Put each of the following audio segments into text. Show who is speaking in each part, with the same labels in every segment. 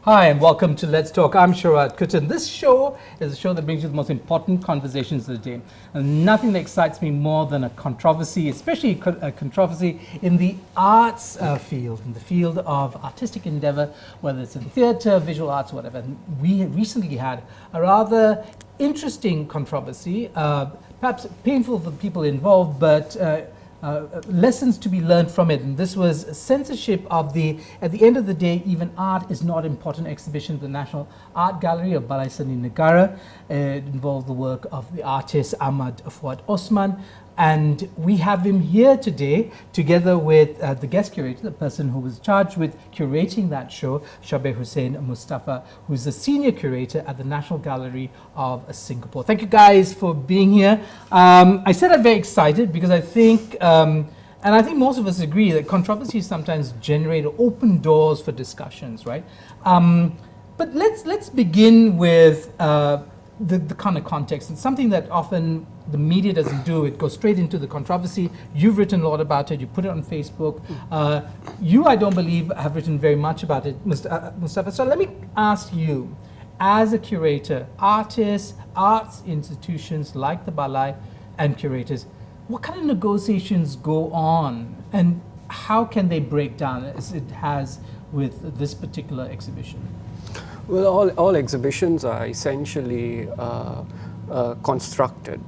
Speaker 1: Hi and welcome to Let's Talk. I'm Sharaad Kuttan. This show is a show that brings you the most important conversations of the day. And nothing that excites me more than a controversy, especially a controversy in the arts field, in the field of artistic endeavor, whether it's in theater, visual arts, or whatever. And we recently had a rather interesting controversy, perhaps painful for the people involved, but lessons to be learned from it. And this was censorship of at the end of the day, even art is not important exhibition at the National Art Gallery of Balai Seni Negara. It involved the work of the artist Ahmad Fuad Osman. And we have him here today together with the guest curator, the person who was charged with curating that show, Shabir Hussain Mustafa, who's the senior curator at the National Gallery of Singapore. Thank you guys for being here. I said I'm very excited because I think, and I think most of us agree that controversies sometimes generate or open doors for discussions, right? But let's begin with the kind of context, and something that often the media doesn't do. It goes straight into the controversy. You've written a lot about it. You put it on Facebook. You, I don't believe, have written very much about it, Mustafa. So let me ask you, as a curator, artists, arts institutions like the Balai and curators, what kind of negotiations go on and how can they break down as it has with this particular exhibition?
Speaker 2: Well, all exhibitions are essentially constructed,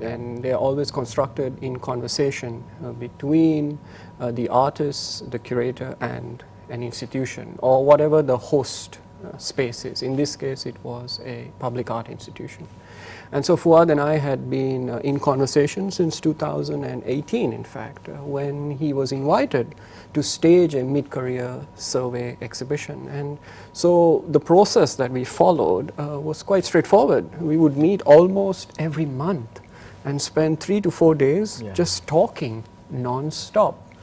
Speaker 2: and they're always constructed in conversation between the artist, the curator, and an institution, or whatever the host space is. In this case, it was a public art institution. And so Fuad and I had been in conversation since 2018, in fact, when he was invited to stage a mid-career survey exhibition. And so the process that we followed was quite straightforward. We would meet almost every month and spend 3 to 4 days just talking non-stop.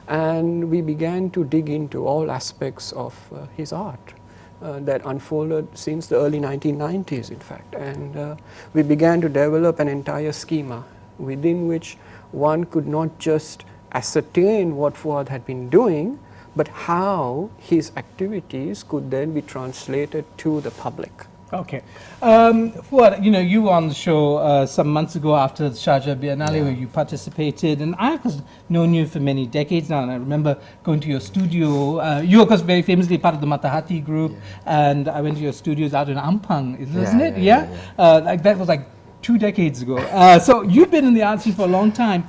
Speaker 2: And we began to dig into all aspects of his art. That unfolded since the early 1990s, in fact. And we began to develop an entire schema within which one could not just ascertain what Fuad had been doing, but how his activities could then be translated to the public.
Speaker 1: Okay. Fuad, you were on the show some months ago after the Sharjah Biennale where you participated, and I've known you for many decades now, and I remember going to your studio. You, of course, very famously part of the Matahati group, and I went to your studios out in Ampang, isn't it? Yeah. Like that was like 2 decades ago. So you've been in the art scene for a long time.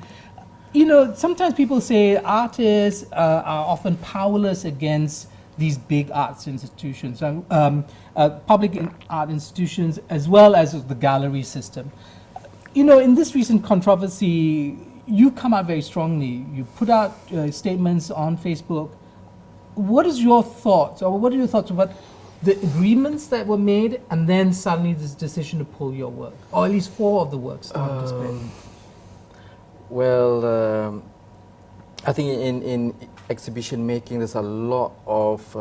Speaker 1: Sometimes people say artists are often powerless against these big arts institutions, public art institutions, as well as the gallery system. In this recent controversy, you come out very strongly. You put out statements on Facebook. What is your thoughts, or what are your thoughts about the agreements that were made, and then suddenly this decision to pull your work, or at least 4 of the works on display?
Speaker 3: Well, I think in exhibition making, there's a lot of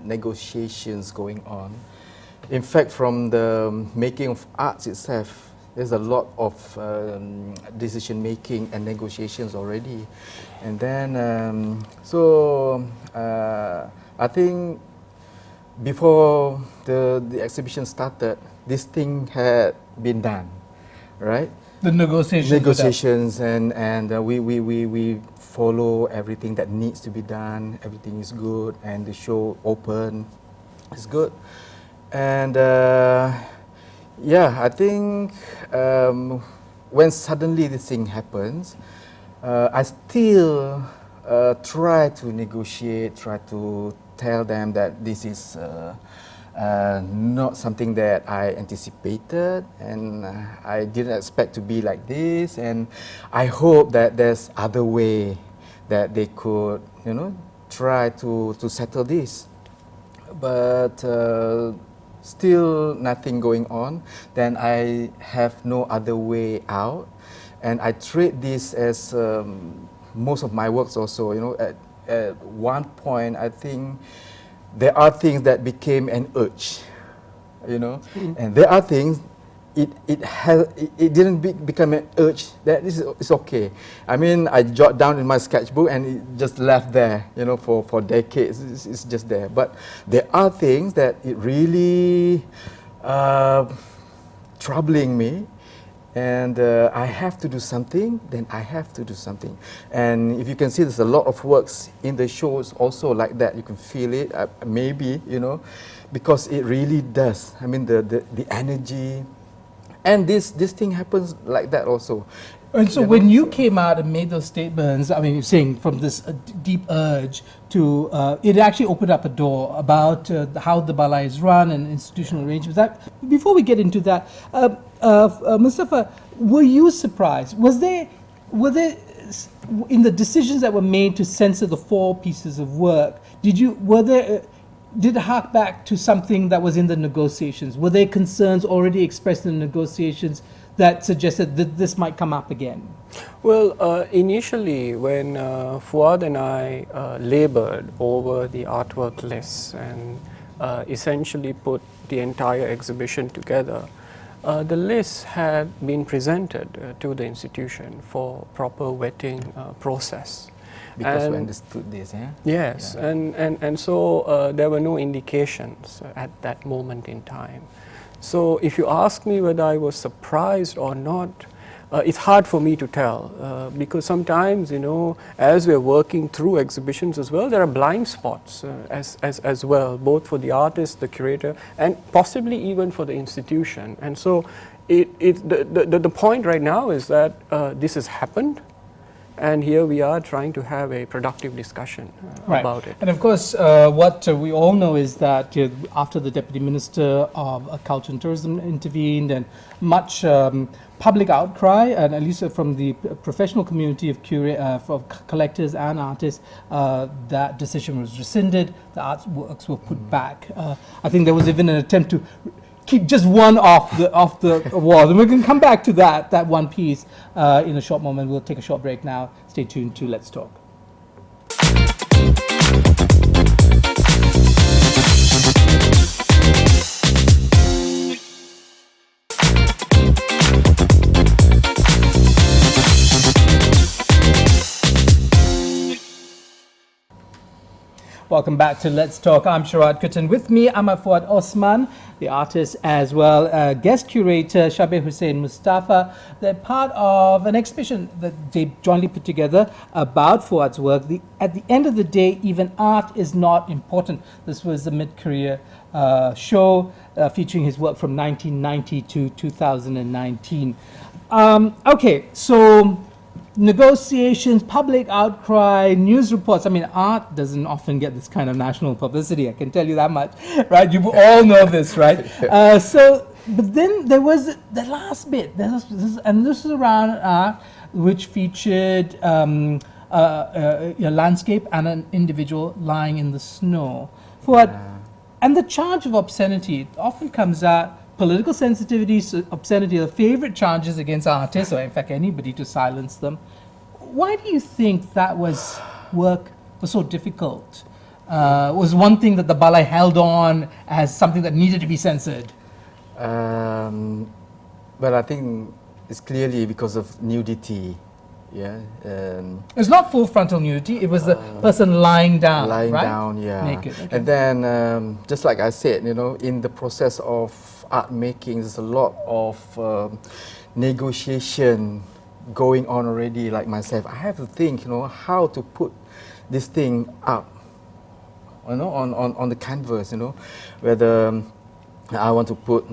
Speaker 3: negotiations going on. In fact, from the making of arts itself, there's a lot of decision making and negotiations already. And then, I think before the exhibition started, this thing had been done, right?
Speaker 1: The negotiations,
Speaker 3: and we follow everything that needs to be done. Everything is good, and the show open is good. And I think when suddenly this thing happens, I still try to negotiate, try to tell them that this is not something that I anticipated, and I didn't expect to be like this, and I hope that there's other way that they could, try to settle this. But still nothing going on. Then I have no other way out, and I treat this as most of my works also. At one point, I think there are things that became an urge, and there are things it didn't become an urge that this is it's okay. I mean, I jot down in my sketchbook and it just left there, you know, for decades. It's just there. But there are things that it really troubling me, and I have to do something. Then I have to do something. And if you can see, there's a lot of works in the shows also like that. You can feel it, maybe, you know, because it really does. I mean, the energy. And this thing happens like that also.
Speaker 1: And so when you came out and made those statements, I mean, you're saying from this deep urge to, it actually opened up a door about how the balai is run and institutional arrangements. Before we get into that, Mustafa, were you surprised? Were there, in the decisions that were made to censor the 4 pieces of work, did it hark back to something that was in the negotiations? Were there concerns already expressed in the negotiations that suggested that this might come up again?
Speaker 2: Well, initially when Fuad and I labored over the artwork lists and essentially put the entire exhibition together, the lists had been presented to the institution for proper vetting process.
Speaker 3: Because we understood this, yeah?
Speaker 2: Yes,
Speaker 3: yeah.
Speaker 2: And so there were no indications at that moment in time. So if you ask me whether I was surprised or not, it's hard for me to tell because sometimes, you know, as we're working through exhibitions as well, there are blind spots as well, both for the artist, the curator, and possibly even for the institution. And so the point right now is that this has happened. And here we are trying to have a productive discussion about it.
Speaker 1: And of course, what we all know is that after the Deputy Minister of Culture and Tourism intervened and much public outcry, and at least from the professional community of collectors and artists, that decision was rescinded, the artworks were put back. I think there was even an attempt to keep just one off the wall. And we can come back to that one piece in a short moment. We'll take a short break now. Stay tuned to Let's Talk. Welcome back to Let's Talk. I'm Sharaad Kuttan. With me, Ahmad Fuad Osman, the artist, as well guest curator Shabir Hussain Mustafa. They're part of an exhibition that they jointly put together about Fuad's work. At the end of the day, even art is not important. This was a mid-career show featuring his work from 1990 to 2019. Okay, so negotiations, public outcry, news reports. I mean, art doesn't often get this kind of national publicity, I can tell you that much, right? You all know this, right? But then there was the last bit, and this is around art, which featured a landscape and an individual lying in the snow. And the charge of obscenity, it often comes out. Political sensitivity, obscenity are the favorite charges against artists, or in fact anybody, to silence them. Why do you think that work was so difficult? Was one thing that the balai held on as something that needed to be censored?
Speaker 3: Well, I think it's clearly because of nudity. Yeah,
Speaker 1: it's not full frontal nudity. It was the person lying down,
Speaker 3: lying
Speaker 1: right?
Speaker 3: down, yeah.
Speaker 1: Naked. Okay.
Speaker 3: And then, just like I said, you know, in the process of art making, there's a lot of negotiation going on already. Like myself, I have to think, you know, how to put this thing up, you know, on the canvas, you know, whether I want to put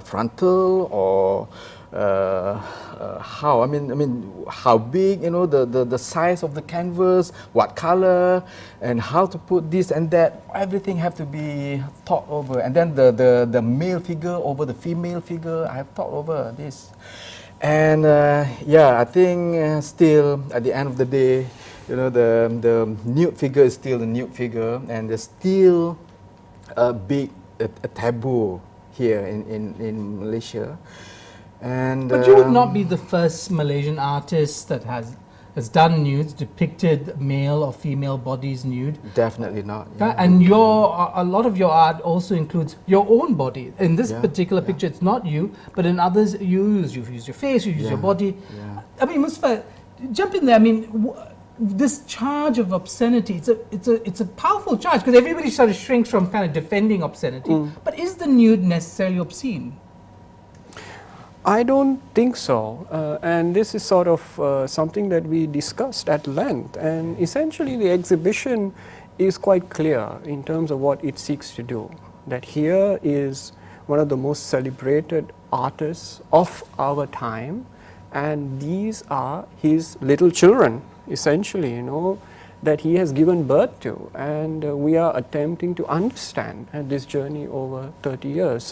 Speaker 3: frontal or how, I mean, how big, you know, the size of the canvas, what color, and how to put this and that. Everything have to be thought over. And then the male figure over the female figure, I have thought over this. And yeah, I think still at the end of the day, you know, the nude figure is still the nude figure, and there's still a taboo here in Malaysia. And
Speaker 1: but you would not be the first Malaysian artist that has has done nudes, depicted male or female bodies nude.
Speaker 3: Definitely not.
Speaker 1: And a lot of your art also includes your own body. In this particular picture, it's not you, but in others, you've used your face, you use your body. I mean, Mustafa, jump in there. I mean, this charge of obscenity, it's a powerful charge, because everybody sort of shrinks from kind of defending obscenity. But is the nude necessarily obscene?
Speaker 2: I don't think so, and this is sort of something that we discussed at length, and essentially the exhibition is quite clear in terms of what it seeks to do, that here is one of the most celebrated artists of our time, and these are his little children, essentially, that he has given birth to, and we are attempting to understand this journey over 30 years.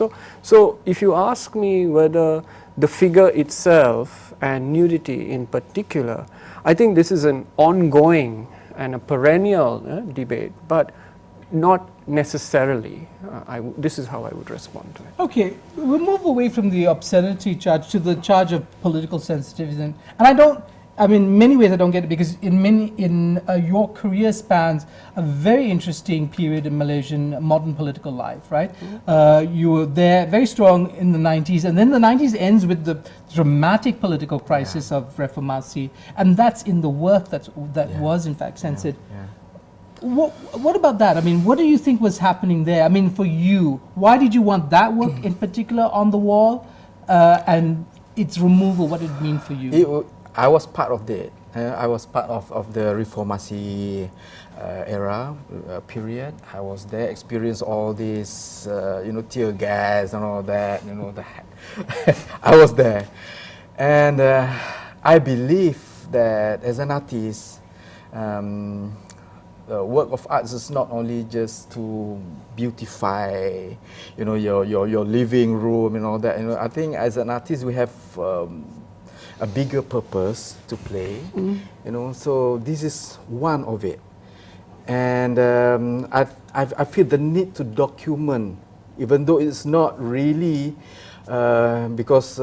Speaker 2: So if you ask me whether the figure itself and nudity in particular, I think this is an ongoing and a perennial debate, but not necessarily. This is how I would respond to it.
Speaker 1: Okay, we'll move away from the obscenity charge to the charge of political sensitivism. And in many ways I don't get it, because your career spans a very interesting period in Malaysian modern political life, right? You were there very strong in the 90s, and then the 90s ends with the dramatic political crisis of Reformasi, and that's in the work that was in fact censored. What about that? I mean, what do you think was happening there? I mean, for you, why did you want that work in particular on the wall, and its removal, what did it mean for you?
Speaker 3: I was part of that. I was part of the Reformasi era period. I was there, experienced all this, tear gas and all that. I was there, and I believe that as an artist, the work of art is not only just to beautify, your living room and all that. I think as an artist we have a bigger purpose to play, so this is one of it. And I feel the need to document, even though it's not really, because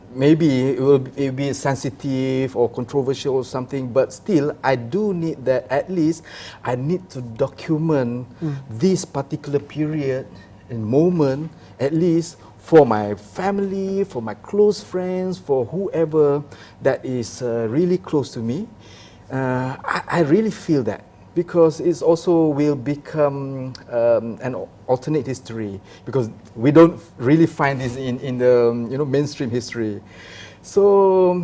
Speaker 3: maybe it will be sensitive or controversial or something, but still I do need that. At least I need to document this particular period and moment, at least for my family, for my close friends, for whoever that is really close to me. I really feel that, because it also will become an alternate history, because we don't really find this in the mainstream history. So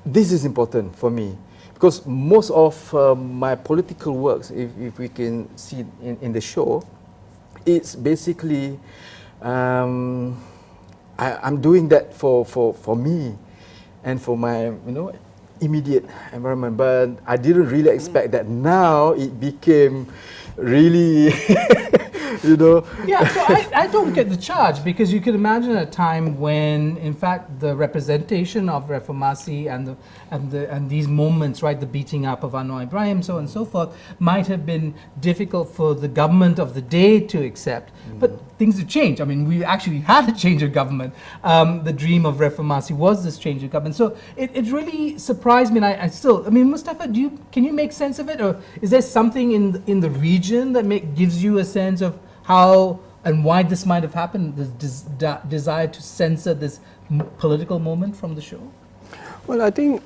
Speaker 3: this is important for me, because most of my political works, if we can see in the show, it's basically I'm doing that for me and for my immediate environment, but I didn't really expect that now it became really
Speaker 1: Yeah, so I don't get the charge, because you can imagine a time when, in fact, the representation of Reformasi and these moments, right, the beating up of Anwar Ibrahim, so on and so forth, might have been difficult for the government of the day to accept. But things have changed. I mean, we actually had a change of government. The dream of Reformasi was this change of government. So it really surprised me, and I mean, Mustafa, can you make sense of it, or is there something in the region that gives you a sense of how and why this might have happened, this desire to censor this political moment from the show?
Speaker 2: Well, I think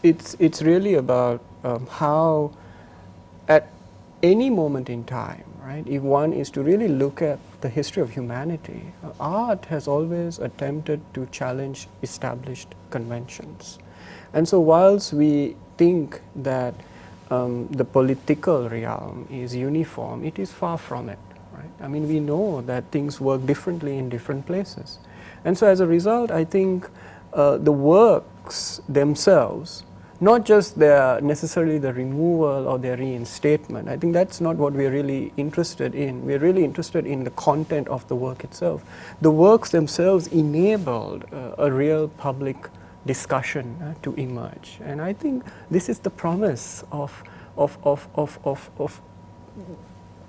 Speaker 2: it's really about how at any moment in time, right, if one is to really look at the history of humanity, art has always attempted to challenge established conventions. And so whilst we think that the political realm is uniform, it is far from it. Right? I mean, we know that things work differently in different places. And so as a result, I think the works themselves, not just necessarily the removal or their reinstatement, I think that's not what we're really interested in. We're really interested in the content of the work itself. The works themselves enabled a real public discussion to emerge. And I think this is the promise of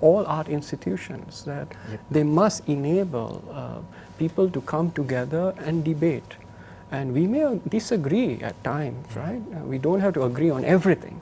Speaker 2: all art institutions, that they must enable people to come together and debate. And we may disagree at times, right? We don't have to agree on everything,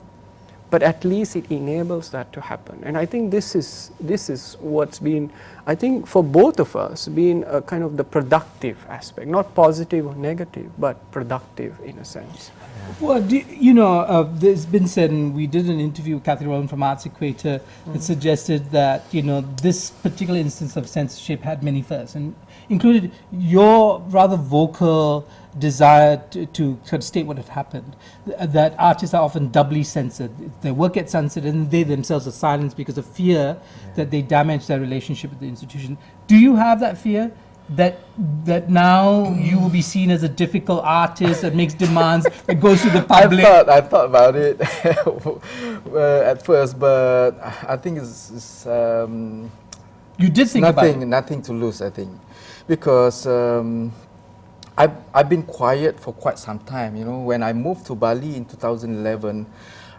Speaker 2: but at least it enables that to happen. And I think this is what's been, I think for both of us, been a kind of the productive aspect, not positive or negative, but productive in a sense.
Speaker 1: Well, there's been said, and we did an interview with Kathy Rowland from Arts Equator that suggested that, this particular instance of censorship had many firsts, and included your rather vocal desire to sort of state what had happened, that artists are often doubly censored. Their work gets censored and they themselves are silenced because of fear that they damage their relationship with the institution. Do you have that fear? That now you will be seen as a difficult artist that makes demands, that goes to the public?
Speaker 3: I thought about it at first, but I think it's
Speaker 1: you did think about it?
Speaker 3: Nothing to lose, I think, because I've been quiet for quite some time. When I moved to Bali in 2011,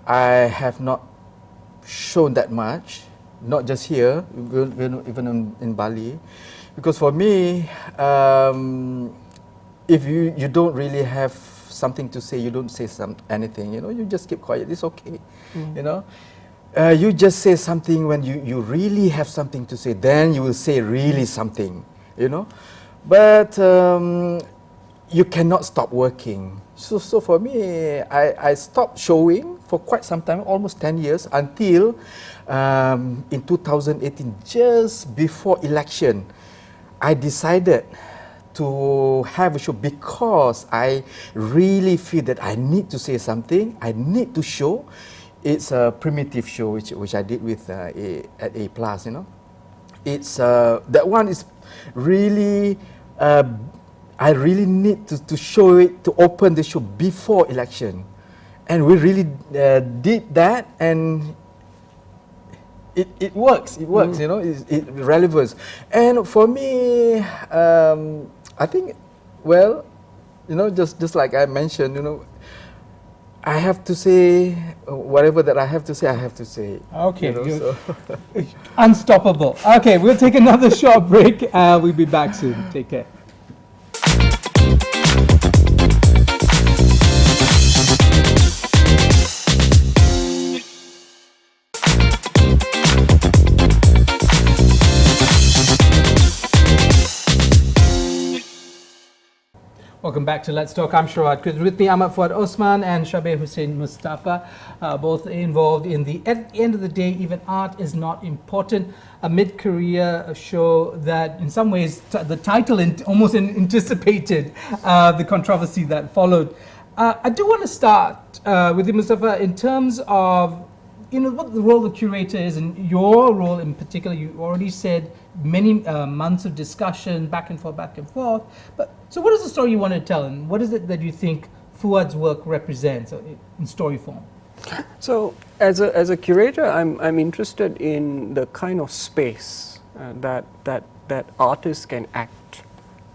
Speaker 3: I have not shown that much, not just here, even in Bali. Because for me, if you don't really have something to say, you don't say anything, you just keep quiet, it's okay, you just say something when you really have something to say, then you will say really something, But you cannot stop working. So for me, I stopped showing for quite some time, almost 10 years, until in 2018, just before election, I decided to have a show because I really feel that I need to say something, I need to show. It's a primitive show which I did with at A+, It's that one is really I really need to show it, to open the show before election, and we really did that, and it works. It works, it relevance. And for me, I think, well, just like I mentioned, I have to say whatever that I have to say. I have to say.
Speaker 1: Okay, unstoppable. Okay, we'll take another short break. We'll be back soon. Take care. Welcome back to Let's Talk. I'm Sharaad Kuttan. With me, Ahmad Fuad Osman and Shabir Hussain Mustafa, both involved in at the end of the day, even art is not important. A mid-career show that, in some ways, the title almost anticipated the controversy that followed. I do want to start with you, Mustafa, in terms of what the role of the curator is, and your role in particular. You already said many months of discussion, back and forth. But so, what is the story you want to tell, and what is it that you think Fuad's work represents in story form?
Speaker 2: So, as a curator, I'm interested in the kind of space that artists can act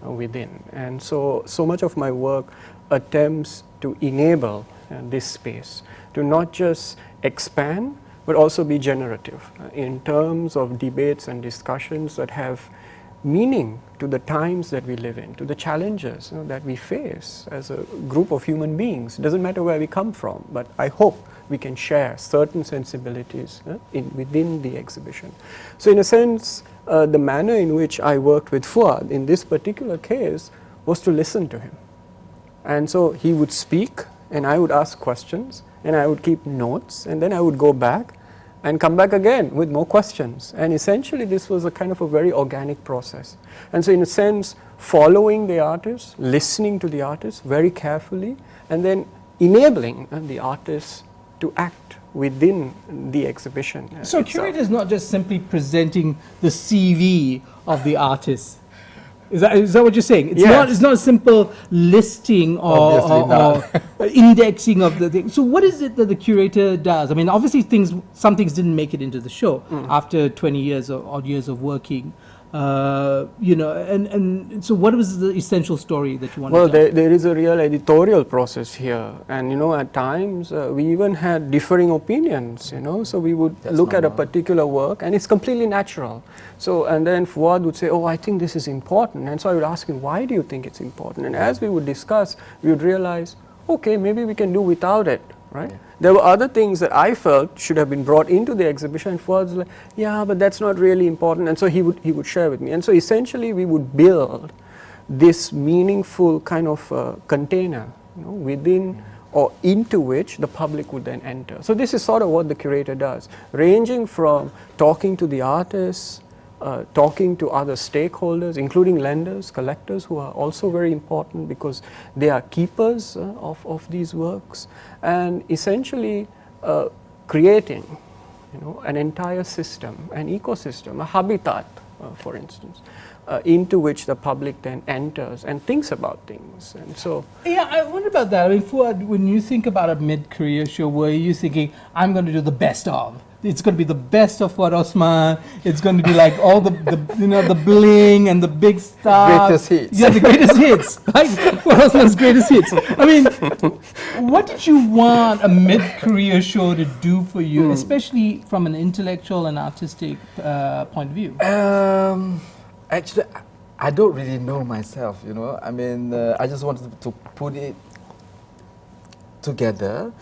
Speaker 2: within, and so much of my work attempts to enable this space to not just expand, but also be generative in terms of debates and discussions that have meaning to the times that we live in, to the challenges that we face as a group of human beings. It doesn't matter where we come from, but I hope we can share certain sensibilities within the exhibition. So in a sense, the manner in which I worked with Fuad in this particular case was to listen to him. And so he would speak, and I would ask questions, and I would keep notes, and then I would go back and come back again with more questions. And essentially this was a kind of a very organic process. And so in a sense, following the artist, listening to the artist very carefully, and then enabling the artist to act within the exhibition.
Speaker 1: So curator is not just simply presenting the CV of the artist. Is that what you're saying? It's not a simple listing or indexing of the thing. So what is it that the curator does? I mean, obviously some things didn't make it into the show after 20 years or odd years of working. You know, and so what was the essential story that you wanted
Speaker 2: Well,
Speaker 1: to tell?
Speaker 2: there is a real editorial process here, and you know, at times we even had differing opinions. You know, so we would
Speaker 3: That's
Speaker 2: look at a
Speaker 3: normal.
Speaker 2: particular work, and it's completely natural. So, and then Fuad would say, "Oh, I think this is important," and so I would ask him, "Why do you think it's important?" And as we would discuss, we would realize, "Okay, maybe we can do without it." Right?
Speaker 3: Yeah.
Speaker 2: There were other things that I felt should have been brought into the exhibition, and Fuad was like, "Yeah, but that's not really important," and so he would share with me, and so essentially we would build this meaningful kind of container, you know, within or into which the public would then enter. So this is sort of what the curator does, ranging from talking to the artists, talking to other stakeholders, including lenders, collectors, who are also very important because they are keepers of these works, and essentially creating, you know, an entire system, an ecosystem, a habitat, for instance, into which the public then enters and thinks about things. And so,
Speaker 1: Yeah, I wonder about that. I mean, Fuad, when you think about a mid-career show, were you thinking, I'm going to do the best of? It's going to be the best of Fuad Osman. It's going to be like all the you know, the bling and the big stuff.
Speaker 3: Greatest hits.
Speaker 1: Yeah, the greatest hits. Like Fuad Osman's greatest hits. I mean, what did you want a mid-career show to do for you, especially from an intellectual and artistic point of view?
Speaker 3: Actually, I don't really know myself, you know. I mean, I just wanted to put it together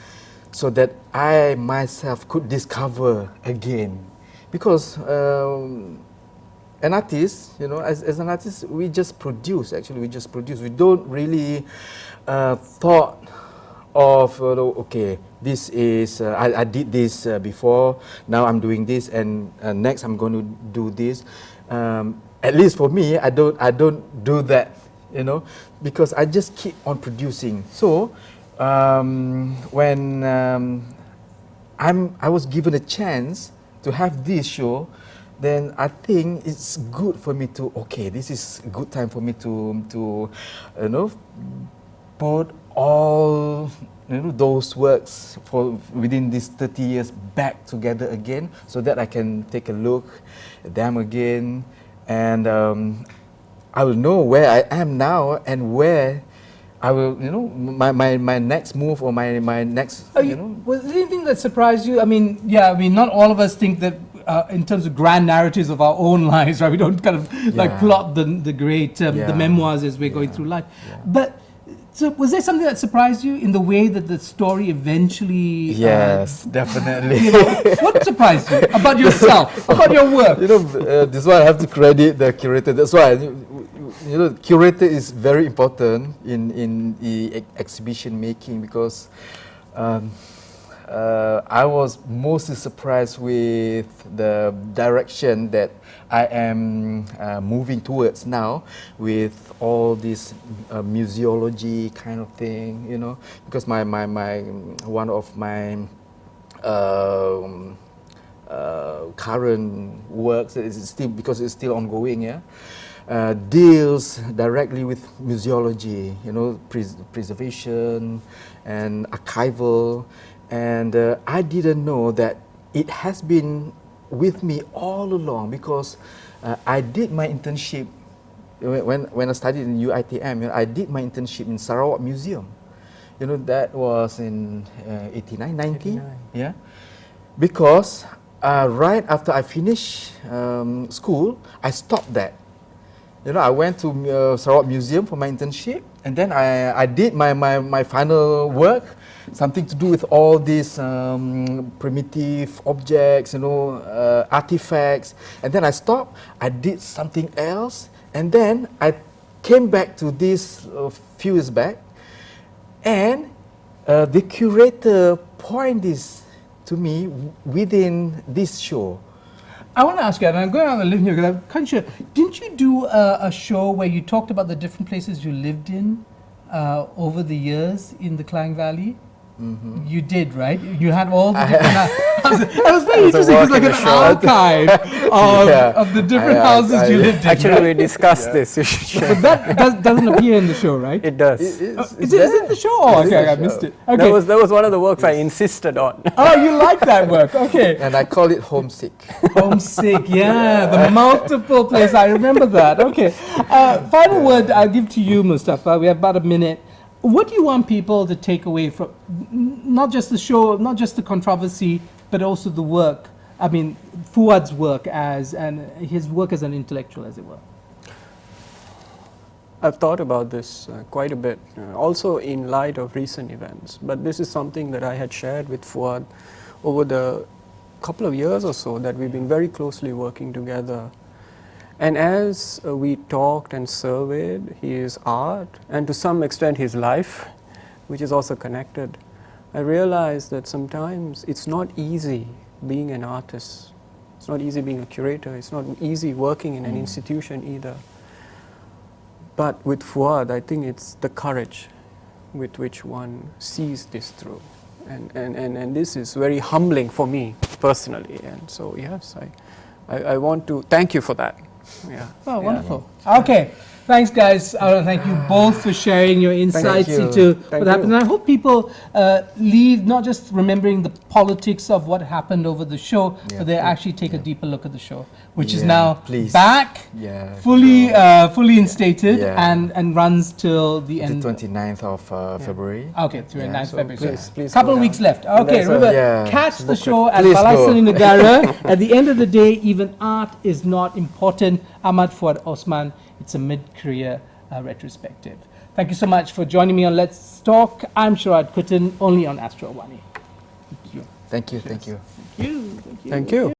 Speaker 3: so that I myself could discover again. Because an artist, you know, as an artist, we just produce, actually, we just produce. We don't really thought of, okay, this is, I did this before, now I'm doing this, and next I'm going to do this. At least for me, I don't do that, you know, because I just keep on producing. So when I was given a chance to have this show, then I think it's good for me to, okay, this is a good time for me to you know, put all, you know, those works for within these 30 years back together again, so that I can take a look at them again. And I will know where I am now and where I will, you know, my next move or my next, you know.
Speaker 1: Was there anything that surprised you? I mean, yeah, I mean, not all of us think that in terms of grand narratives of our own lives, right? We don't kind of like plot the great, the memoirs as we're going through life.
Speaker 3: Yeah.
Speaker 1: But so was there something that surprised you in the way that the story eventually?
Speaker 3: Yes, definitely.
Speaker 1: You know, what surprised you about yourself, about your work?
Speaker 3: You know, this is why I have to credit the curator. That's why, you know, curator is very important in the exhibition making, because I was mostly surprised with the direction that I am moving towards now, with all this museology kind of thing, you know, because my one of my current works is still, because it's still ongoing, yeah, deals directly with museology, you know, preservation and archival. And I didn't know that it has been with me all along, because I did my internship when I studied in UITM. You know, I did my internship in Sarawak Museum. You know, that was in 89, 90.
Speaker 2: 89.
Speaker 3: Yeah, because right after I finished school, I stopped that. You know, I went to Sarawak Museum for my internship, and then I did my final work, something to do with all these primitive objects, you know, artifacts. And then I stopped, I did something else, and then I came back to this few years back, and the curator pointed this to me within this show.
Speaker 1: I want to ask you, and I'm going on a limb here because I'm kind of sure. Didn't you do a show where you talked about the different places you lived in over the years in the Klang Valley? You did, right? You had all the different it was very interesting. It was like an archive of the different houses you lived in.
Speaker 2: Actually,
Speaker 1: right?
Speaker 2: we discussed this. You should share.
Speaker 1: But that doesn't appear in the show, right?
Speaker 2: It does.
Speaker 1: Is it the show? Oh, okay, I missed it. Okay.
Speaker 2: That was one of the works I insisted on.
Speaker 1: Oh, you like that work? Okay.
Speaker 3: And I call it homesick.
Speaker 1: Homesick, yeah, the multiple places. I remember that. Okay. Final word I'll give to you, Mustafa. We have about a minute. What do you want people to take away from not just the show, not just the controversy, but also the work? I mean, Fuad's work his work as an intellectual, as it were.
Speaker 2: I've thought about this quite a bit, also in light of recent events. But this is something that I had shared with Fuad over the couple of years or so that we've been very closely working together. And as we talked and surveyed his art, and to some extent his life, which is also connected, I realized that sometimes it's not easy being an artist. It's not easy being a curator. It's not easy working in an institution either. But with Fuad, I think it's the courage with which one sees this through. And this is very humbling for me personally. And so, yes, I want to thank you for that. Yeah.
Speaker 1: Oh, wonderful. Okay. Thanks, guys. I want to thank you both for sharing your insights into what happened. And I hope people leave not just remembering the politics of what happened over the show, but they actually take a deeper look at the show, which is now back, fully instated, and runs till the end.
Speaker 3: The 29th of February.
Speaker 1: Okay, 29th February.
Speaker 2: Please
Speaker 1: couple of weeks left. Okay, remember, catch the show at Balai Seni Negara. At the end of the day, even art is not important. Ahmad Fuad Osman. It's a mid-career retrospective. Thank you so much for joining me on Let's Talk. I'm Sharaad Kuttan, only on Astro AWANI. Thank you.
Speaker 3: Thank you. Thank you.
Speaker 1: Thank you.
Speaker 2: Thank you.